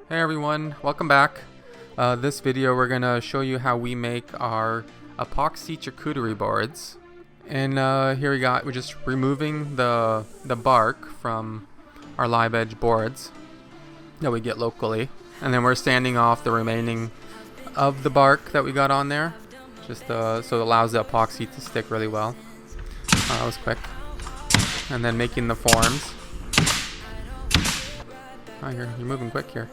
Hey everyone, welcome back. This video we're gonna show you how we make our epoxy charcuterie boards. And here we're just removing the bark from our live edge boards that we get locally, and then we're sanding off the remaining of the bark that we got on there, just so it allows the epoxy to stick really well. That was quick. And then making the forms. Oh, you're moving quick here.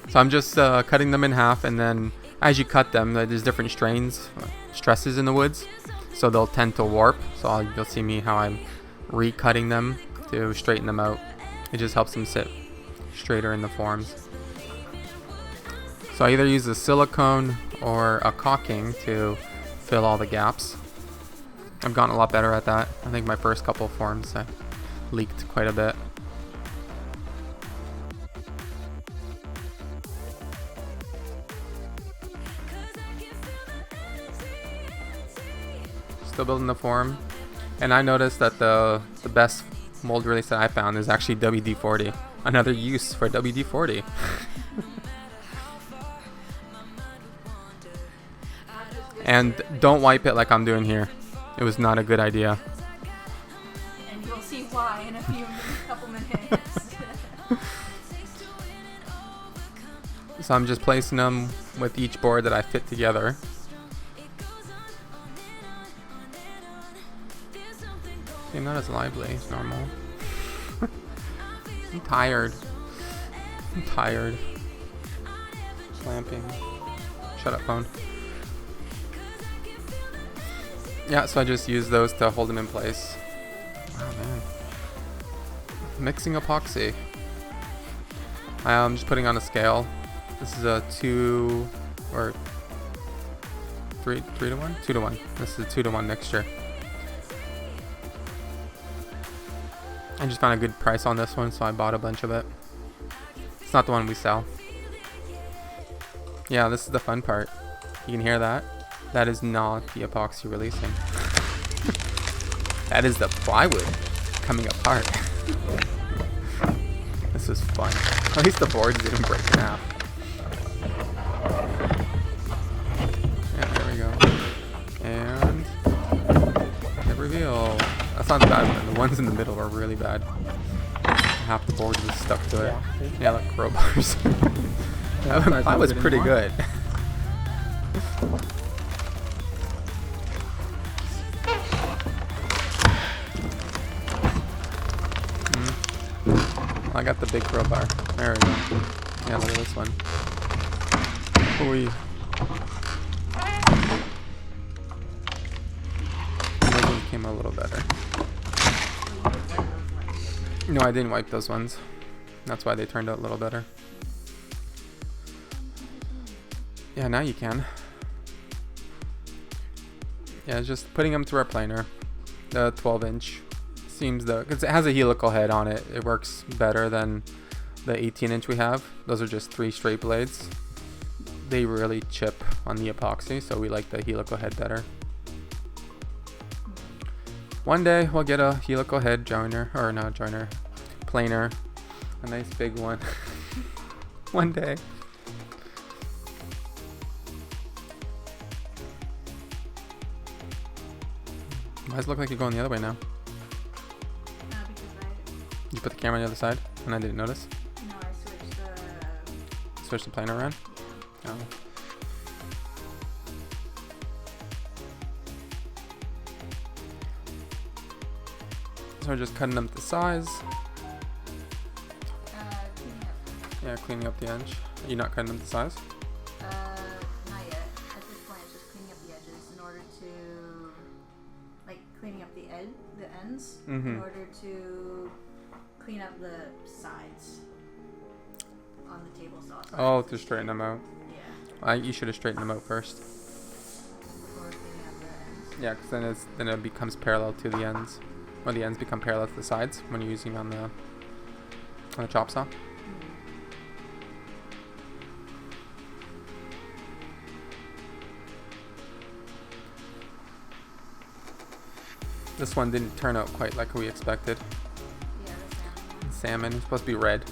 So I'm just cutting them in half, and then as you cut them, there's different stresses in the woods, so they'll tend to warp. So you'll see me how I'm recutting them to straighten them out. It just helps them sit straighter in the forms. So I either use a silicone or a caulking to fill all the gaps. I've gotten a lot better at that. I think my first couple forms I leaked quite a bit. Still building the form, and I noticed that the best mold release that I found is actually WD-40. Another use for WD-40. And don't wipe it like I'm doing here. It was not a good idea. And you'll see why in a couple minutes. So I'm just placing them with each board that I fit together. See, I'm not as lively as normal. I'm tired. Clamping. Shut up, phone. Yeah, so I just use those to hold them in place. Wow, man. Mixing epoxy. I'm just putting on a scale. This is a 2 or 3 to 1? 2 to 1. This is a 2 to 1 mixture. I just found a good price on this one, so I bought a bunch of it. It's not the one we sell. Yeah, this is the fun part. You can hear that? That is not the epoxy releasing. That is the plywood coming apart. This is fun. At least the boards didn't break in half. Yeah, there we go. And the reveal. That's not the bad one. The ones in the middle are really bad. Half the board is stuck to it. Yeah, like crowbars. That was pretty good. I got the big crowbar. There we go. Yeah, look at this one. Ooh. Those ones came a little better. No, I didn't wipe those ones. That's why they turned out a little better. Yeah, now you can. Yeah, just putting them through our planer. The 12-inch. Seems because it has a helical head on it, it works better than the 18-inch we have. Those are just 3 straight blades. They really chip on the epoxy, so we like the helical head better. One day we'll get a helical head joiner, or not joiner, planer, a nice big one. One day. Why does it look like you're going the other way now? You put the camera on the other side, and I didn't notice? No, I switched the planer around? Oh. So we're just cutting them to size. Yeah, cleaning up the edge. Are you not cutting them to size? Not yet. At this point, it's just cleaning up the edges in order to, like, cleaning up the ends in order to clean up the sides on the table saw. Oh, to straighten them out. Yeah. You should have straightened them out first. Before cleaning up the ends. Yeah, because then it becomes parallel to the ends, or the ends become parallel to the sides when you're using on the chop saw. This one didn't turn out quite like we expected. Yeah, the Salmon is supposed to be red.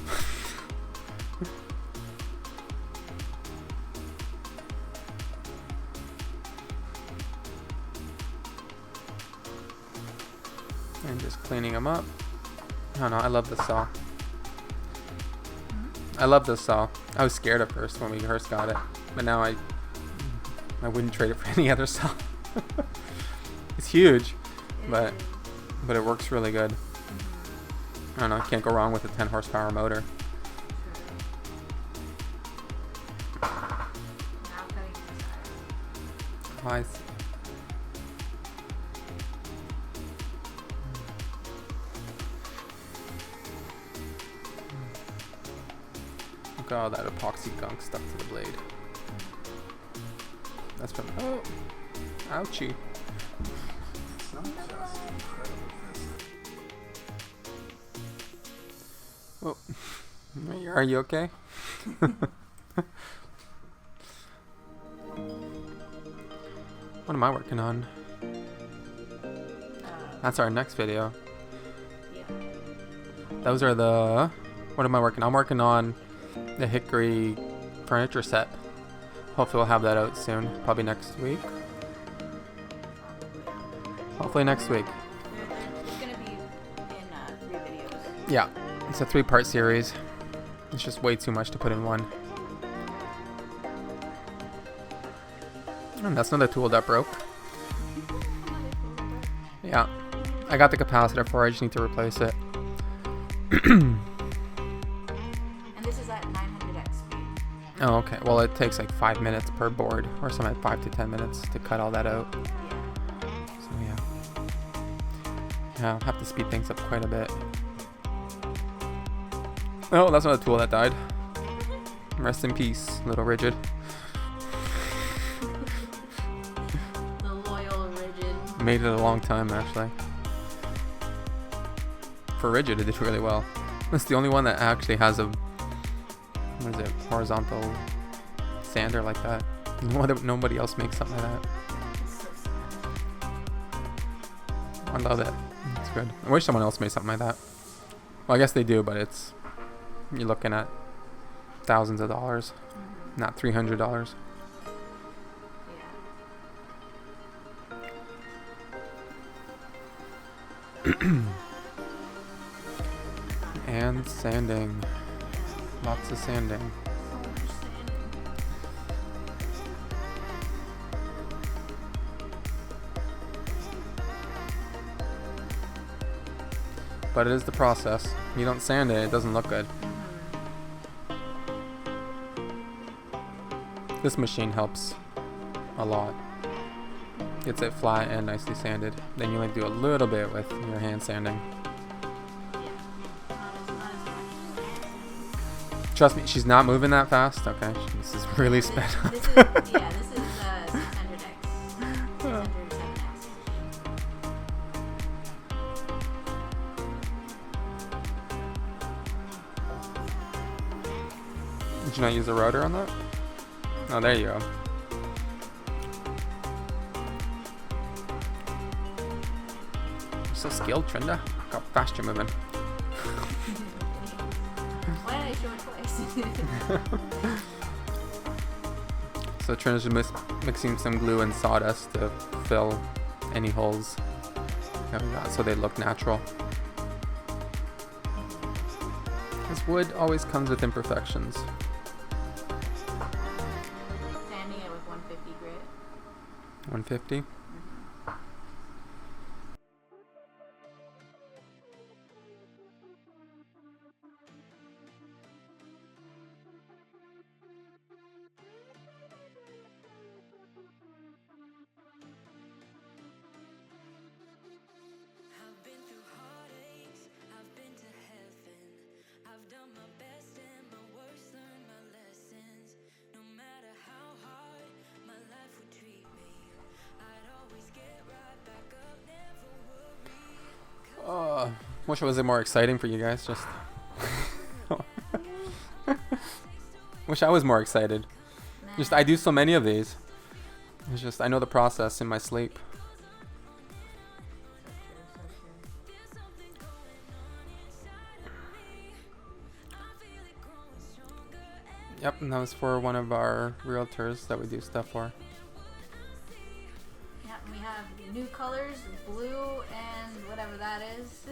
And just cleaning them up. I don't know, I love this saw. I love this saw. I was scared at first when we first got it, but now I wouldn't trade it for any other saw. It's huge, but it works really good. I don't know, can't go wrong with a 10 horsepower motor. now cutting the sides. Oh, I see. Look at all that epoxy gunk stuck to the blade. That's from, oh, ouchie. Oh, are you okay? What am I working on? That's our next video. Yeah. Those are the, what am I working on? I'm working on the hickory furniture set. Hopefully we'll have that out soon. Probably next week. Hopefully next week. It's gonna be in 3 videos. Yeah, it's a 3-part series. It's just way too much to put in one. And that's another tool that broke. Yeah, I got the capacitor for it. I just need to replace it. And this is at 900x speed. Oh, okay. Well, it takes like 5 minutes per board, or something like 5 to 10 minutes to cut all that out. Yeah. So yeah, I'll have to speed things up quite a bit. Oh, that's another tool that died. Rest in peace, little Rigid. The loyal Rigid. Made it a long time, actually. For Rigid, it did really well. It's the only one that actually has a, what is it, horizontal sander like that. Nobody else makes something like that. It's so sad. I love it. It's good. I wish someone else made something like that. Well, I guess they do, but it's, you're looking at thousands of dollars, not $300. Yeah. And sanding. Lots of sanding. So much sand. But it is the process. You don't sand it, it doesn't look good. This machine helps a lot. Gets it flat and nicely sanded. Then you only do a little bit with your hand sanding. Trust me, she's not moving that fast. Okay, this is really sped up. This is 600x. 607x. Did you not use a rotor on that? Oh, there you go. You're so skilled, Trinda. Look how fast you're moving. Why did I show it twice? So Trinda's just mixing some glue and sawdust to fill any holes that we got so they look natural. Because wood always comes with imperfections. Sanding it with 150 grit. 150? Wish it was more exciting for you guys. Just wish I was more excited. Just I do so many of these. It's just I know the process in my sleep. Yep, and that was for one of our realtors that we do stuff for. Yeah, and we have new colors, blue and whatever that is.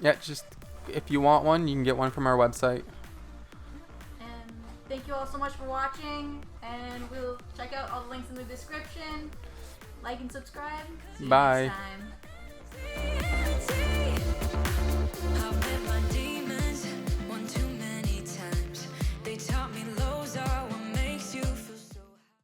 Yeah, just if you want one, you can get one from our website. And thank you all so much for watching, and we'll check out all the links in the description. Like and subscribe. See you Bye. next time.